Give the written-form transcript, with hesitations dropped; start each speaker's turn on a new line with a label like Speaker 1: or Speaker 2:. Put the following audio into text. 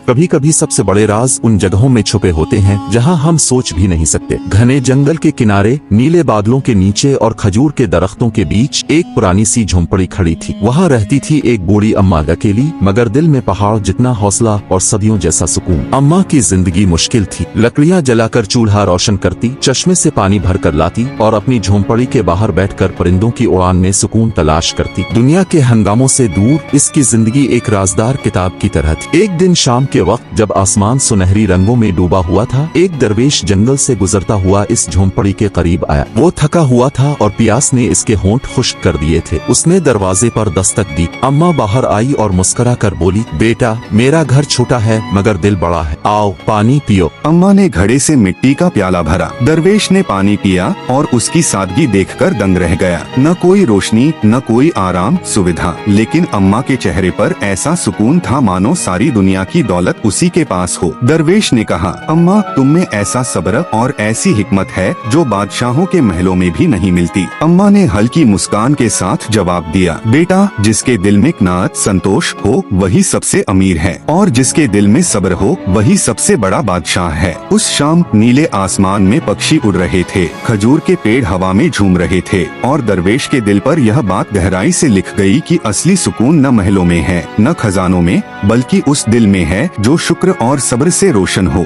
Speaker 1: कभी कभी सबसे बड़े राज उन जगहों में छुपे होते हैं जहां हम सोच भी नहीं सकते। घने जंगल के किनारे, नीले बादलों के नीचे और खजूर के दरख्तों के बीच एक पुरानी सी झोंपड़ी खड़ी थी। वहां रहती थी एक बूढ़ी अम्मा, अकेली, मगर दिल में पहाड़ जितना हौसला और सदियों जैसा सुकून। अम्मा की जिंदगी मुश्किल थी। लकड़ियां जलाकर चूल्हा रोशन करती, चश्मे से पानी भर कर लाती और अपनी झोंपड़ी के बाहर बैठकर परिंदों की उड़ान में सुकून तलाश करती। दुनिया के हंगामों से दूर इसकी जिंदगी एक राजदार किताब की तरह थी। एक दिन शाम के वक्त जब आसमान सुनहरी रंगों में डूबा हुआ था, एक दरवेश जंगल से गुजरता हुआ इस झोंपड़ी के करीब आया। वो थका हुआ था और प्यास ने इसके होंठ खुश्क कर दिए थे। उसने दरवाजे पर दस्तक दी। अम्मा बाहर आई और मुस्कुरा कर बोली, बेटा, मेरा घर छोटा है मगर दिल बड़ा है, आओ पानी पियो।
Speaker 2: अम्मा ने घड़े से मिट्टी का प्याला भरा। दरवेश ने पानी पिया और उसकी सादगी देखकर दंग रह गया। न कोई रोशनी, न कोई आराम सुविधा, लेकिन अम्मा के चेहरे पर ऐसा सुकून था मानो सारी दुनिया की दौलत उसी के पास हो। दरवेश ने कहा, अम्मा, तुम में ऐसा सब्र और ऐसी हिकमत है जो बादशाहों के महलों में भी नहीं मिलती। अम्मा ने हल्की मुस्कान के साथ जवाब दिया, बेटा, जिसके दिल में क़नाअत, संतोष हो वही सबसे अमीर है, और जिसके दिल में सब्र हो वही सबसे बड़ा बादशाह है। उस शाम नीले आसमान में पक्षी उड़ रहे थे, खजूर के पेड़ हवा में झूम रहे थे, और दरवेश के दिल पर यह बात गहराई से लिख गई कि असली सुकून न महलों में है, न खजानों में, बल्कि उस दिल में है जो शुक्र और सब्र से रोशन हो।